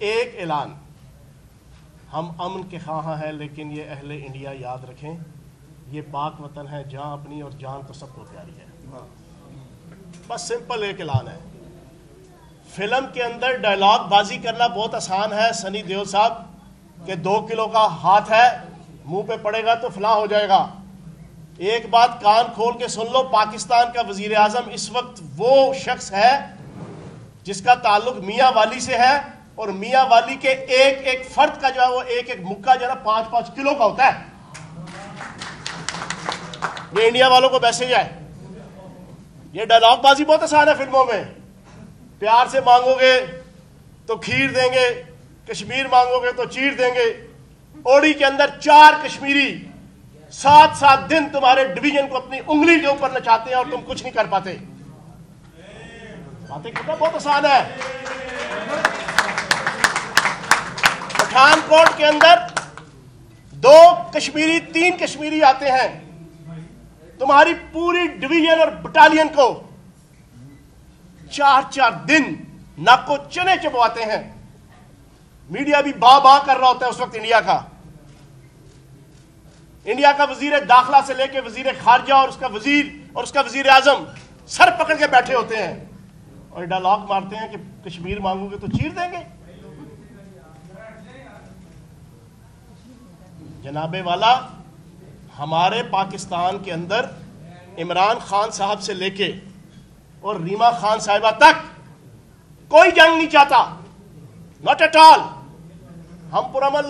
ایک اعلان، ہم امن کے خواہاں ہیں، لیکن یہ اہل انڈیا یاد رکھیں یہ پاک وطن ہے جہاں اپنی اور جان تو سب کو پیاری ہے. بس سمپل ایک اعلان ہے. فلم کے اندر ڈائلاگ بازی کرنا بہت آسان ہے سنی دیول صاحب کہ 2 کلو کا ہاتھ ہے، منہ پہ پڑے گا تو فلاں ہو جائے گا. ایک بات کان کھول کے سن لو، پاکستان کا وزیر اعظم اس وقت وہ شخص ہے جس کا تعلق میاں والی سے ہے، اور میاں والی کے ایک ایک فرد کا جو ہے وہ ایک ایک مکہ جو ہے نا 5-5 کلو کا ہوتا ہے. یہ انڈیا والوں کو میسج ہے. یہ ڈائلاگ بازی بہت آسان ہے فلموں میں. پیار سے مانگو گے تو کھیر دیں گے، کشمیر مانگو گے تو چیر دیں گے. اوڑی کے اندر 4 کشمیری 7 دن تمہارے ڈویژن کو اپنی انگلی کے اوپر نچاتے ہیں اور تم کچھ نہیں کر پاتے. باتیں کرنا بہت آسان ہے. پٹھان کوٹ کے اندر 2 کشمیری 3 کشمیری آتے ہیں، تمہاری پوری ڈویژن اور بٹالین کو 4 دن ناک کو چنے چبواتے ہیں. میڈیا بھی با کر رہا ہوتا ہے اس وقت انڈیا کا. انڈیا کا وزیر داخلہ سے لے کے وزیر خارجہ اور اس کا وزیر اور اس کا وزیر اعظم سر پکڑ کے بیٹھے ہوتے ہیں اور ڈائلاگ مارتے ہیں کہ کشمیر مانگو گے تو چیر دیں گے. جناب والا، ہمارے پاکستان کے اندر عمران خان صاحب سے لے کے اور ریما خان صاحبہ تک کوئی جنگ نہیں چاہتا. Not at all. ہم پرامن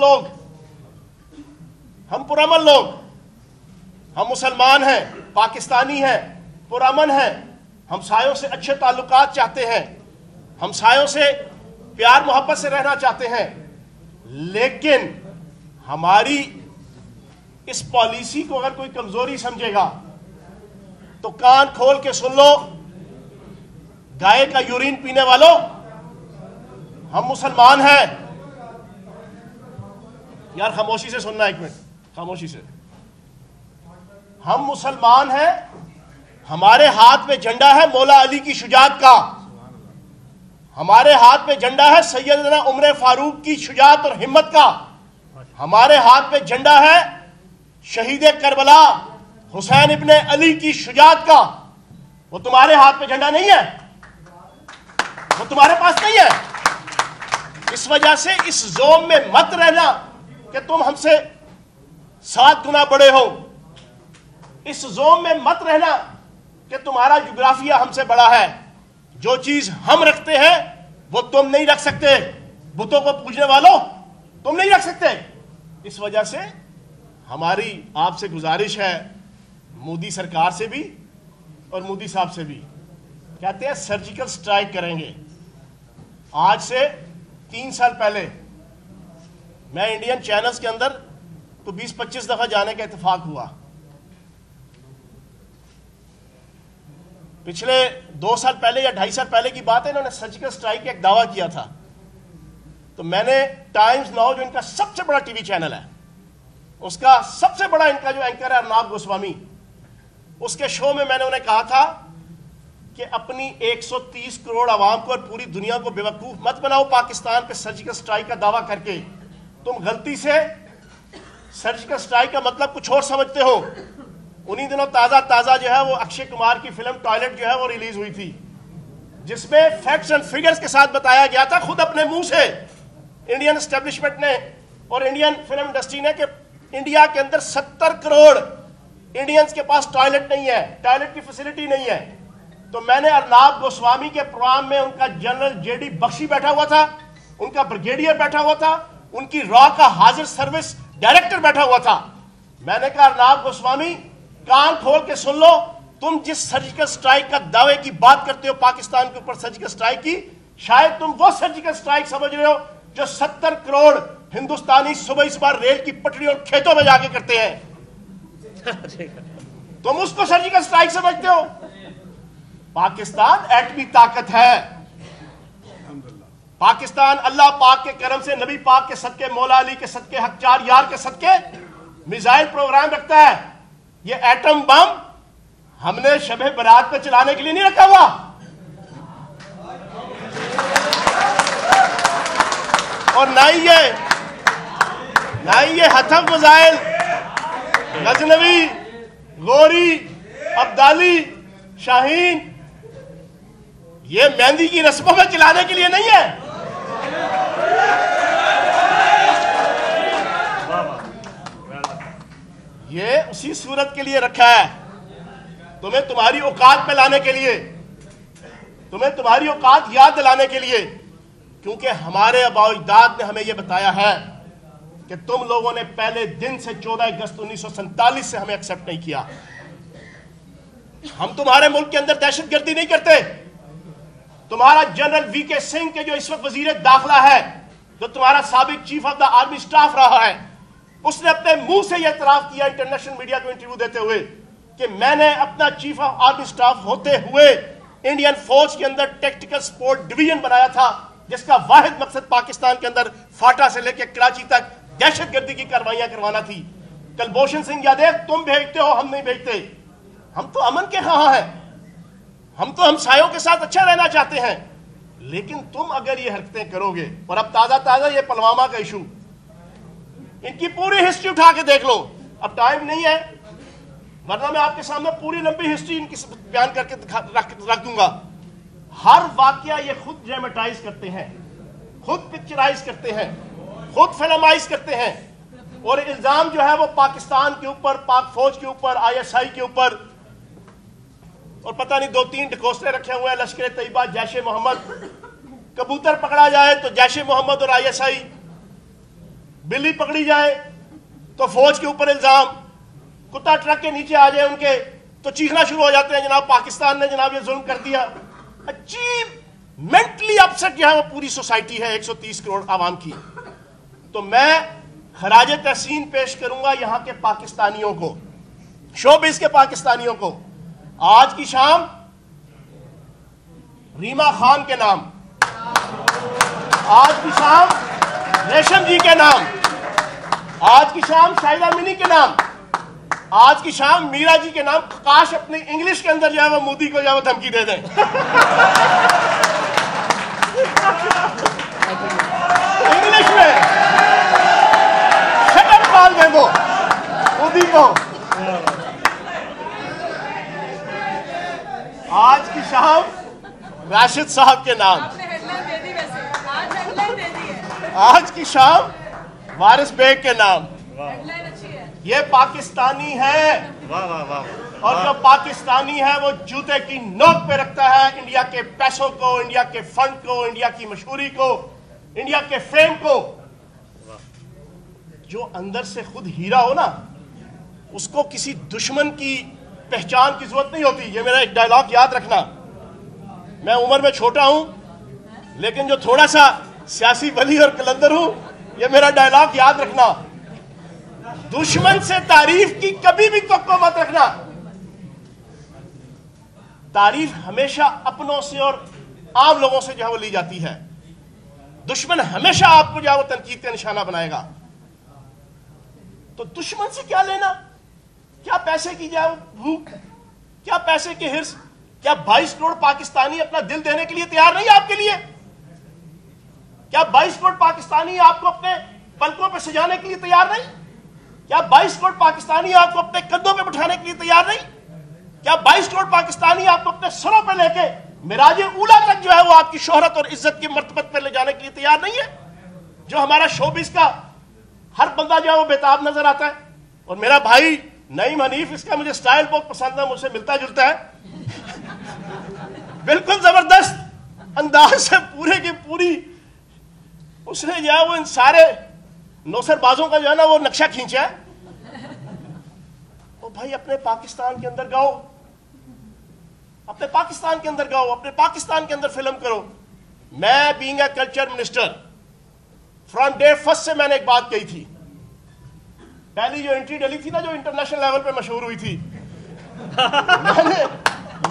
لوگ، ہم مسلمان ہیں، پاکستانی ہیں، پرامن ہیں، ہمسایوں سے اچھے تعلقات چاہتے ہیں، ہمسایوں سے پیار محبت سے رہنا چاہتے ہیں. لیکن ہماری اس پالیسی کو اگر کوئی کمزوری سمجھے گا تو کان کھول کے سن لو، گائے کا یورین پینے والوں، ہم مسلمان ہیں. یار خاموشی سے سننا، 1 منٹ خاموشی سے. ہم مسلمان ہیں، ہمارے ہاتھ میں جھنڈا ہے مولا علی کی شجاعت کا، ہمارے ہاتھ میں جھنڈا ہے سیدنا عمر فاروق کی شجاعت اور ہمت کا، ہمارے ہاتھ میں جھنڈا ہے شہید کربلا حسین ابن علی کی شجاعت کا. وہ تمہارے ہاتھ میں جھنڈا نہیں ہے، وہ تمہارے پاس نہیں ہے. اس وجہ سے اس زوم میں مت رہنا کہ تم ہم سے 7 گنا بڑے ہو. اس زوم میں مت رہنا کہ تمہارا جغرافیہ ہم سے بڑا ہے. جو چیز ہم رکھتے ہیں وہ تم نہیں رکھ سکتے. بتوں کو پوجنے والوں تم نہیں رکھ سکتے. اس وجہ سے ہماری آپ سے گزارش ہے، مودی سرکار سے بھی اور مودی صاحب سے بھی. کہتے ہیں سرجیکل سٹرائک کریں گے. آج سے 3 سال پہلے میں انڈین چینلز کے اندر تو 20-25 دفعہ جانے کا اتفاق ہوا. پچھلے 2 سال پہلے یا 2.5 سال پہلے کی بات ہے، انہوں نے سرجیکل سٹرائک کا ایک دعویٰ کیا تھا. تو میں نے ٹائمز ناؤ جو ان کا سب سے بڑا ٹی وی چینل ہے، اس کا سب سے بڑا ان کا جو اینکر ہے ارناب گوسوامی، اس کے شو میں نے انہیں کہا تھا کہ اپنی 130 کروڑ عوام کو اور پوری دنیا کو بیوقوف مت بناؤ پاکستان پہ سرجیکل سٹرائک کا دعویٰ کر کے. تم غلطی سے سرجیکل سٹرائک کا مطلب کچھ اور سمجھتے ہو. انہی دنوں تازہ جو ہے وہ اکشے کمار کی فلم ٹوائلٹ جو ہے وہ ریلیز ہوئی تھی، جس میں فیکٹس اینڈ فگرز کے ساتھ بتایا گیا تھا خود اپنے منہ سے انڈین اسٹیبلشمنٹ نے اور انڈین فلم انڈسٹری نے کہ انڈیا کے اندر 70 کروڑ انڈینز کے پاس ٹوائلٹ نہیں ہے، ٹوائلٹ کی فیسلٹی نہیں ہے. تو میں نے ارناب گوسوامی کے پروگرام میں ان کا جنرل JD بخشی بیٹھا ہوا تھا، ان کا بریگیڈیئر بیٹھا ہوا تھا، ان کی را کا حاضر سروس ڈائریکٹر بیٹھا ہوا تھا. میں نے کہا ارناب گوسوامی کان کھول کے سن لو، تم جس سرجیکل سٹرائک کا دعوے کی بات کرتے ہو پاکستان کے اوپر سرجیکل سٹرائک کی، شاید تم وہ سرجیکل سٹرائک سمجھ رہے ہو جو 70 کروڑ ہندوستانی صبح ریل کی پٹری اور کھیتوں میں جا کے کرتے ہیں. تم اس کو سرجیکل سٹرائک سمجھتے ہو. پاکستان ایٹمی طاقت ہے. پاکستان اللہ پاک کے کرم سے، نبی پاک کے صدقے، مولا علی کے صدقے، حق 4 یار کے صدقے میزائل پروگرام رکھتا ہے. یہ ایٹم بم ہم نے شب برات پہ چلانے کے لیے نہیں رکھا ہوا. اور نہ ہی یہ حتف مزائل غزنوی غوری عبدالی شاہین یہ مہندی کی رسموں میں چلانے کے لیے نہیں ہے. یہ اسی صورت کے لیے رکھا ہے تمہیں تمہاری اوقات پہ لانے کے لیے, تمہیں تمہاری اوقات یاد دلانے کے لیے, کیونکہ ہمارے آباء و اجداد نے ہمیں یہ بتایا ہے کہ تم لوگوں نے پہلے دن سے 14 اگست 1947 سے ہمیں ایکسپٹ نہیں کیا. ہم تمہارے ملک کے اندر دہشت گردی نہیں کرتے. تمہارا جنرل وی کے سنگھ کے جو اس وقت وزیر داخلہ ہے, جو تمہارا سابق chief of the army staff رہا ہے, اس نے اپنے منہ سے یہ اعتراف کیا انٹرنیشنل میڈیا کو انٹرویو دیتے ہوئے کہ میں نے اپنا چیف آف آرمی سٹاف ہوتے ہوئے انڈین فوج کے اندر ٹیکٹیکل سپورٹ ڈویژن بنایا تھا, جس کا واحد مقصد پاکستان کے اندر فاٹا سے لے کے کراچی تک دہشت گردی کی کاروائیاں کروانا تھی. کلبھوشن سنگھ یادیو تم بھیجتے ہو, ہم نہیں بھیجتے. ہم تو امن کے خواہاں ہیں, ہم تو ہمسایوں کے ساتھ اچھا رہنا چاہتے ہیں, لیکن تم اگر یہ حرکتیں کرو گے, اور اب تازہ یہ پلوامہ کا ایشو, ان کی پوری ہسٹری اٹھا کے دیکھ لو. اب ٹائم نہیں ہے ورنہ میں آپ کے سامنے پوری لمبی ہسٹری ان کی بیان کر کے رکھ دوں گا. ہر واقعہ یہ خود ڈرامٹائز کرتے ہیں, خود پکچرائز کرتے ہیں, خود فلمائز کرتے ہیں, اور الزام جو ہے وہ پاکستان کے اوپر, پاک فوج کے اوپر, ISI کے اوپر, اور پتہ نہیں 2-3 ڈکوسٹے رکھے ہوئے ہیں, لشکر طیبہ, جیش محمد. کبوتر پکڑا جائے تو جیش محمد اور ISI, بلی پکڑی جائے تو فوج کے اوپر الزام, کتا ٹرک کے نیچے آ جائے ان کے تو چیخنا شروع ہو جاتے ہیں جناب پاکستان نے جناب یہ ظلم کر دیا. عجیب مینٹلی اپسٹ جو ہے وہ پوری سوسائٹی ہے 130 کروڑ عوام کی. تو میں خراج تحسین پیش کروں گا یہاں کے پاکستانیوں کو, شوبز کے پاکستانیوں کو. آج کی شام ریما خان کے نام, آج کی شام ریشم جی کے نام, آج کی شام شاہدہ منی کے نام, آج کی شام میرا جی کے نام. کاش اپنی انگلش کے اندر جو ہے وہ مودی کو جو ہے وہ دھمکی دے دیں. انگلش میں شکل پال دیں وہ مودی کو. آج کی شام راشد صاحب کے نام, آج کی شام وارث بیگ کے نام. یہ پاکستانی ہے, اور جو پاکستانی ہے وہ جوتے کی نوک پہ رکھتا ہے انڈیا کے پیسوں کو, انڈیا کے فنڈ کو, انڈیا کی مشہوری کو, انڈیا کے فیم کو. جو اندر سے خود ہیرا ہو نا, اس کو کسی دشمن کی پہچان کی ضرورت نہیں ہوتی. یہ میرا ایک ڈائلاگ یاد رکھنا. میں عمر میں چھوٹا ہوں لیکن جو تھوڑا سا سیاسی ولی اور کلندر ہوں, یہ میرا ڈائلاگ یاد رکھنا. دشمن سے تعریف کی کبھی بھی توقع مت رکھنا. تعریف ہمیشہ اپنوں سے اور عام لوگوں سے جو ہے وہ لی جاتی ہے. دشمن ہمیشہ آپ کو جو ہے وہ تنقید کا نشانہ بنائے گا. تو دشمن سے کیا لینا؟ کیا پیسے کی جو ہے بھوک, کیا پیسے کے حرص, کیا 22 کروڑ پاکستانی اپنا دل دینے کے لیے تیار نہیں آپ کے لیے؟ کیا 22 کروڑ پاکستانی آپ کو اپنے پلکوں پہ سجانے کے لیے تیار نہیں؟ کیا 22 کروڑ پاکستانی آپ کو اپنے کندھوں پہ بٹھانے کے لیے تیار نہیں؟ کیا 22 کروڑ پاکستانی آپ کو اپنے سروں پہ لے کے معراج اولا تک جو ہے وہ آپ کی شہرت اور عزت کی مرتبت پہ لے جانے کے لیے تیار نہیں ہے؟ جو ہمارا شوبز کا ہر بندہ جو ہے وہ بےتاب نظر آتا ہے. اور میرا بھائی نعیم حنیف, اس کا مجھے سٹائل بہت پسند ہے, مجھ سے ملتا جلتا ہے, بالکل زبردست انداز سے پورے کی پوری اس نے جو ہے وہ ان سارے نوسر بازوں کا جو ہے نا وہ نقشہ کھینچا ہے. تو بھائی اپنے پاکستان کے اندر گاؤ, اپنے پاکستان کے اندر گاؤ, اپنے پاکستان کے اندر فلم کرو. میں being a culture minister from day first سے میں نے ایک بات کہی تھی. پہلی جو انٹری ڈلی تھی نا, جو انٹرنیشنل لیول پہ مشہور ہوئی تھی,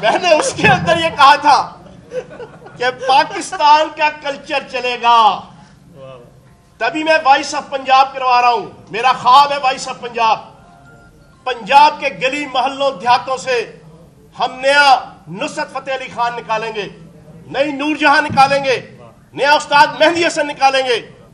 میں نے اس کے اندر یہ کہا تھا کہ پاکستان کا کلچر چلے گا. تبھی میں وائس آف پنجاب کروا رہا ہوں. میرا خواب ہے وائس آف پنجاب. پنجاب کے گلی محلوں دیہاتوں سے ہم نیا نصرت فتح علی خان نکالیں گے, نئی نور جہاں نکالیں گے, نیا استاد مہدی حسن نکالیں گے,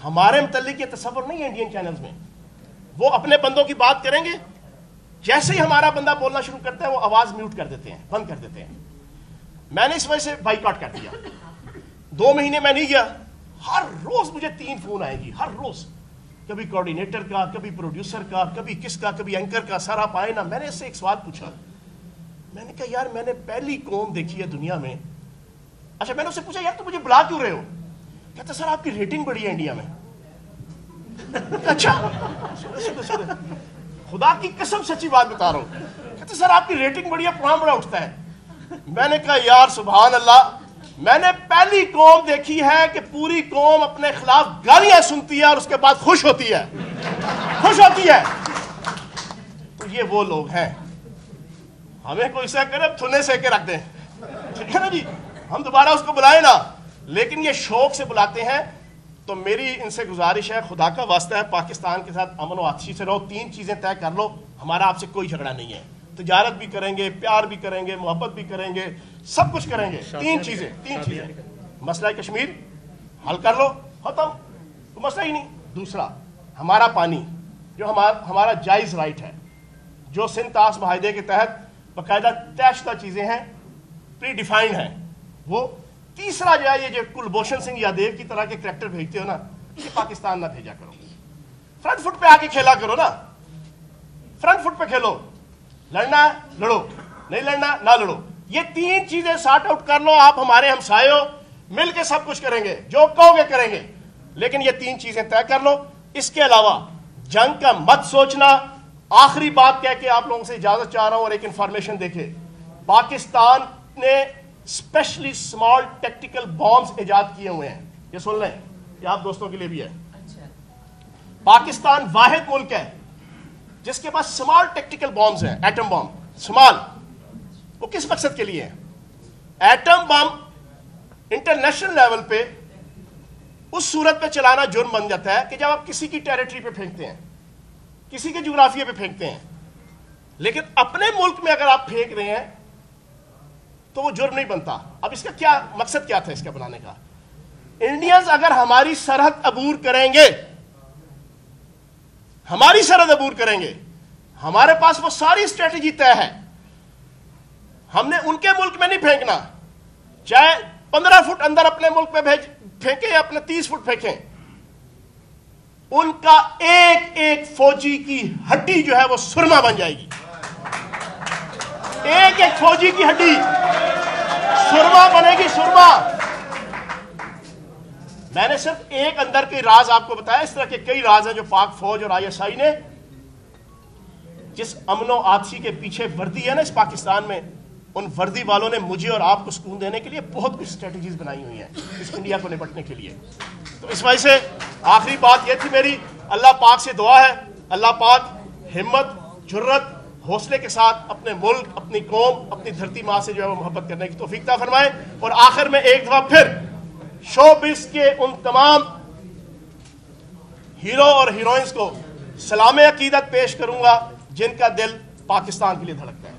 ہمارے متعلق یہ تصور نہیں ہے انڈین چینلز میں. وہ اپنے بندوں کی بات کریں گے, جیسے ہی ہمارا بندہ بولنا شروع کرتا ہے وہ آواز میوٹ کر دیتے ہیں, بند کر دیتے ہیں. میں نے اس وجہ سے بائیکاٹ کر دیا. 2 مہینے میں نہیں گیا. ہر روز مجھے 3 فون آئے گی, ہر روز. کبھی کوآرڈینیٹر کا, کبھی پروڈیوسر کا, کبھی کس کا, کبھی اینکر کا. سر آپ آئے نا. میں نے اس سے ایک سوال پوچھا. میں نے کہا یار میں نے پہلی قوم دیکھی ہے دنیا میں. اچھا میں نے اس سے پوچھا یار تو مجھے بلا کیوں رہے ہو؟ کہتا سر آپ کی ریٹنگ بڑی ہے انڈیا میں. اچھا خدا کی قسم سچی بات بتا رہا ہوں. کہتے سر آپ کی ریٹنگ بڑی ہے, پروگرام بڑا اٹھتا ہے. میں نے کہا یار سبحان اللہ, میں نے پہلی قوم دیکھی ہے کہ پوری قوم اپنے خلاف گالیاں سنتی ہے اور اس کے بعد خوش ہوتی ہے, خوش ہوتی ہے. تو یہ وہ لوگ ہیں. ہمیں کوئی ایسا کرے تھنے سے کے رکھ دیں, ٹھیک ہے نا جی, ہم دوبارہ اس کو بلائیں نا, لیکن یہ شوق سے بلاتے ہیں. تو میری ان سے گزارش ہے, خدا کا واسطہ ہے, پاکستان کے ساتھ امن و آتشی سے رہو. 3 چیزیں طے کر لو. ہمارا آپ سے کوئی جھگڑا نہیں ہے. تجارت بھی کریں گے, پیار بھی کریں گے, محبت بھی کریں گے, سب کچھ کریں گے. 3 چیزیں. مسئلہ کشمیر حل کر لو, ختم, تو مسئلہ ہی نہیں. دوسرا ہمارا پانی جو ہمارا جائز رائٹ ہے, جو سندھ طاس معاہدے کے تحت باقاعدہ طے شدہ چیزیں ہیں, پری ڈیفائنڈ ہیں وہ. تیسرا جو ہے یہ جو کلبھوشن سنگھ یادیو کی طرح کے کریکٹر بھیجتے ہو نا, یہ پاکستان نہ بھیجا کرو. فرنٹ فٹ پہ آ کے کھیلا کرو نا, فرنٹ فٹ پہ کھیلو. لڑنا ہے لڑو, نہیں لڑنا نہ لڑو. یہ 3 چیزیں سارٹ آؤٹ کر لو. آپ ہمارے ہمسائے ہو, مل کے سب کچھ کریں گے, جو کہو گے کریں گے, لیکن یہ 3 چیزیں طے کر لو. اس کے علاوہ جنگ کا مت سوچنا. آخری بات کہہ کے آپ لوگوں سے اجازت چاہ رہا ہوں اور ایک انفارمیشن دیکھے. پاکستان نے اسپیشلی اسمال ٹیکٹیکل بامز ایجاد کیے ہوئے ہیں. یہ سن لیں, یہ آپ دوستوں کے لیے بھی ہے. پاکستان واحد ملک ہے جس کے پاس اسمال ٹیکٹیکل بامز ہیں, ایٹم بم. اسمال وہ کس مقصد کے لیے ہیں؟ ایٹم بم انٹرنیشنل لیول پہ اس صورت پہ چلانا جرم بن جاتا ہے کہ جب آپ کسی کی ٹیریٹری پہ پھینکتے ہیں, کسی کے جغرافیے پہ پھینکتے ہیں. لیکن اپنے ملک میں اگر آپ پھینک رہے ہیں تو وہ جرم نہیں بنتا. اب اس کا کیا مقصد کیا تھا اس کا بنانے کا؟ انڈینز اگر ہماری سرحد عبور کریں گے, ہماری سرحد عبور کریں گے, ہمارے پاس وہ ساری اسٹریٹجی طے ہے. ہم نے ان کے ملک میں نہیں پھینکنا, چاہے 15 فٹ اندر اپنے ملک میں پھینکیں یا اپنے 30 فٹ پھینکیں. ان کا ایک ایک فوجی کی ہڈی جو ہے وہ سرما بن جائے گی. ایک ایک فوجی کی ہڈی سرما بنے گی, سرما. میں نے صرف ایک اندر کے راز آپ کو بتایا. اس طرح کے کئی راز ہیں جو پاک فوج اور ISI نے, جس امن و آتشی کے پیچھے وردی ہے نا اس پاکستان میں, ان وردی والوں نے مجھے اور آپ کو سکون دینے کے لیے بہت کچھ اسٹریٹجیز بنائی ہوئی ہیں اس انڈیا کو نپٹنے کے لیے. تو اس وجہ سے آخری بات یہ تھی میری, اللہ پاک سے دعا ہے, اللہ پاک ہمت, جرت, حوصلے کے ساتھ اپنے ملک, اپنی قوم, اپنی دھرتی ماں سے جو ہے وہ محبت کرنے کی توفیق عطا فرمائے. اور آخر میں ایک دفعہ پھر شوبز کے ان تمام ہیرو اور ہیروئنز کو سلام عقیدت پیش کروں گا جن کا دل پاکستان کے لیے دھڑکتا ہے.